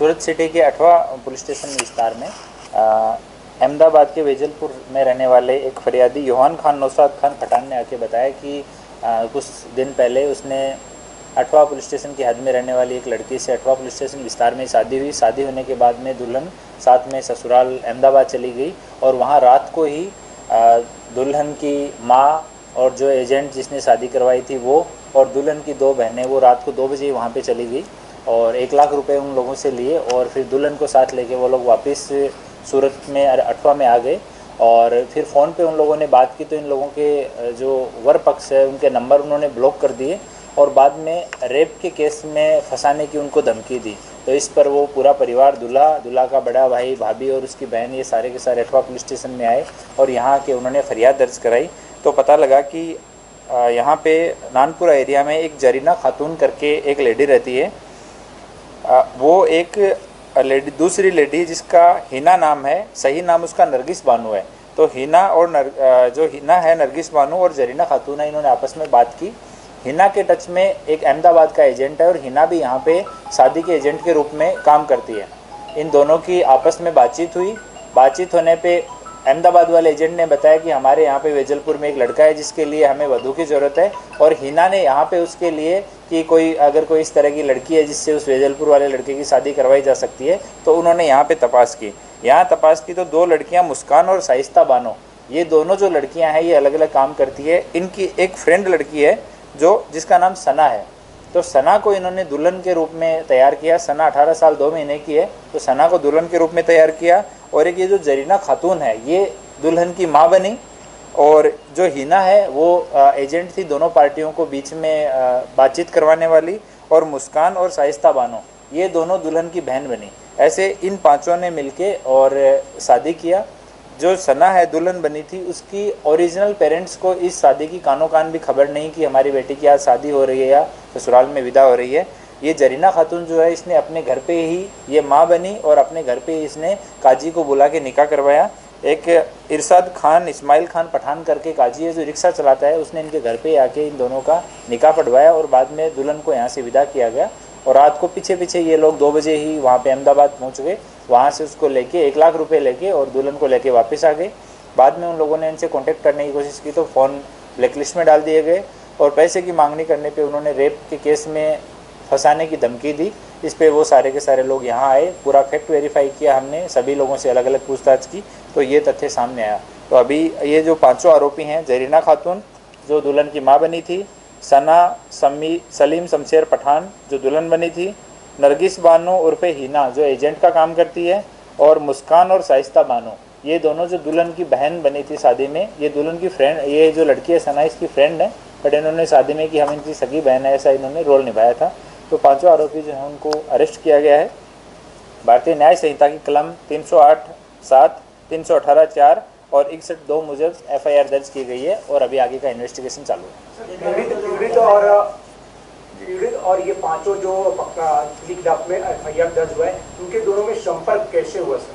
सूरत city के 8वां police station विस्तार में अहमदाबाद के वेजलपुर में रहने वाले एक फरियादी योहान खान नौशाद खान पठान ने आके बताया कि कुछ दिन पहले उसने 8वां पुलिस स्टेशन की हद में रहने वाली एक लड़की से 8वां पुलिस स्टेशन विस्तार में शादी हुई। शादी होने के बाद में दुल्हन साथ में ससुराल अहमदाबाद चली गई और वहाँ रात को ही दुल्हन की माँ और जो एजेंट जिसने शादी करवाई थी वो और दुल्हन की 2 बहनें वो रात को 2 बजे वहाँ पे चली गई और 1 लाख रुपए उन लोगों से लिए और फिर दुल्हन को साथ लेके वो लोग वापस सूरत में 8वां में आ गए। और फिर फ़ोन पे उन लोगों ने बात की तो इन लोगों के जो वर पक्ष है उनके नंबर उन्होंने ब्लॉक कर दिए और बाद में रेप के केस में फंसाने की उनको धमकी दी। तो इस पर वो पूरा परिवार दूल्हा का बड़ा भाई भाभी और उसकी बहन ये सारे के सारे 8वां पुलिस स्टेशन में आए और यहाँ के उन्होंने फरियाद दर्ज कराई। तो पता लगा कि यहाँ पे नानपुरा एरिया में एक जरीना खातून करके एक लेडी रहती है। वो एक दूसरी लेडी जिसका हिना नाम है, सही नाम उसका नरगिस बानो है। तो हिना और जो हिना है नरगिस बानो और जरीना खातून है, इन्होंने आपस में बात की। हिना के टच में एक अहमदाबाद का एजेंट है और हिना भी यहाँ पे शादी के एजेंट के रूप में काम करती है। इन दोनों की आपस में बातचीत हुई। बातचीत होने पे अहमदाबाद वाले एजेंट ने बताया कि हमारे यहाँ पे वेजलपुर में एक लड़का है जिसके लिए हमें वधू की ज़रूरत है और हिना ने यहाँ पे उसके लिए कि अगर कोई इस तरह की लड़की है जिससे उस वेजलपुर वाले लड़के की शादी करवाई जा सकती है तो उन्होंने यहाँ पे तपास की। यहाँ तपास की तो 2 लड़कियाँ मुस्कान और शाइस्ता बानो, ये दोनों जो लड़कियाँ हैं ये अलग अलग काम करती है। इनकी एक फ्रेंड लड़की है जिसका नाम सना है। तो सना को इन्होंने दुल्हन के रूप में तैयार किया। सना 18 साल 2 महीने की है, तो सना को दुल्हन के रूप में तैयार किया और एक ये जो जरीना खातून है ये दुल्हन की माँ बनी और जो हिना है वो एजेंट थी दोनों पार्टियों को बीच में बातचीत करवाने वाली और मुस्कान और शाइस्ता बानो ये दोनों दुल्हन की बहन बनी। ऐसे इन 5 ने मिलके और शादी किया। जो सना है दुल्हन बनी थी उसकी ओरिजिनल पेरेंट्स को इस शादी की कानो कान भी खबर नहीं कि हमारी बेटी की आज शादी हो रही है या ससुराल में विदा हो रही है। ये जरीना खातून जो है इसने अपने घर पे ही ये माँ बनी और अपने घर पे ही इसने काजी को बुला के निकाह करवाया। एक इरशाद खान इस्माइल खान पठान करके काजी है जो रिक्शा चलाता है, उसने इनके घर पे आके इन दोनों का निकाह पढ़वाया और बाद में दुल्हन को यहाँ से विदा किया गया। और रात को पीछे ये लोग 2 बजे ही वहाँ पे अहमदाबाद पहुँच गए। वहाँ से उसको लेके 1 लाख रुपए लेके और दुल्हन को लेके वापस आ गए। बाद में उन लोगों ने इनसे कांटेक्ट करने की कोशिश की तो फ़ोन ब्लैकलिस्ट में डाल दिए गए और पैसे की मांगनी करने पे उन्होंने रेप के केस में फंसाने की धमकी दी। इस पे वो सारे के सारे लोग यहाँ आए, पूरा फैक्ट वेरीफाई किया हमने, सभी लोगों से अलग अलग पूछताछ की तो ये तथ्य सामने आया। तो अभी ये जो 5 आरोपी हैं, जरीना खातून जो दुल्हन की माँ बनी थी, सना सलीम शमशेर पठान जो दुल्हन बनी थी, नरगिस बानो उर्फे हिना जो एजेंट का काम करती है और मुस्कान और शाइस्ता बानो ये दोनों जो दुल्हन की बहन बनी थी शादी में। ये दुल्हन की फ्रेंड, ये जो लड़की है सना इसकी फ्रेंड है बट इन्होंने शादी में कि हम इनकी सगी बहन है ऐसा इन्होंने रोल निभाया था। तो 5 आरोपी जो है उनको अरेस्ट किया गया है। भारतीय न्याय संहिता की कलम 308(7), 318(4) और 61(2) मुजब FIR दर्ज की गई है और अभी आगे का इन्वेस्टिगेशन चालू है। और ये 5 जो में FIR दर्ज हुआ है उनके दोनों में संपर्क कैसे हुआ सर?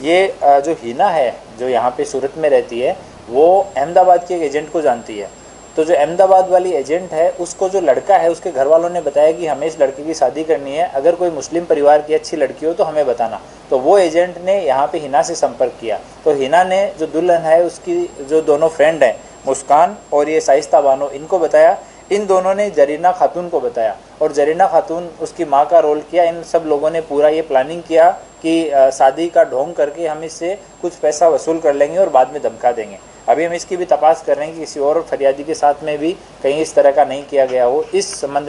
ये जो हिना है जो यहाँ पे सूरत में रहती है वो अहमदाबाद के एक एजेंट को जानती है। तो जो अहमदाबाद वाली एजेंट है उसको जो लड़का है उसके घर वालों ने बताया कि हमें इस लड़के की शादी करनी है, अगर कोई मुस्लिम परिवार की अच्छी लड़की हो तो हमें बताना। तो वो एजेंट ने यहाँ पे हिना से संपर्क किया। तो हिना ने जो दुल्हन है उसकी जो दोनों फ्रेंड हैं मुस्कान और ये शाइस्ता बानो इनको बताया। इन दोनों ने जरीना खातून को बताया और जरीना खातून उसकी माँ का रोल किया। इन सब लोगों ने पूरा ये प्लानिंग किया कि शादी का ढोंग करके हम इससे कुछ पैसा वसूल कर लेंगे और बाद में धमका देंगे। अभी हम इसकी भी तपास कर रहे हैं कि किसी और फरियादी के साथ में भी कहीं इस तरह का नहीं किया गया हो। इस संबंध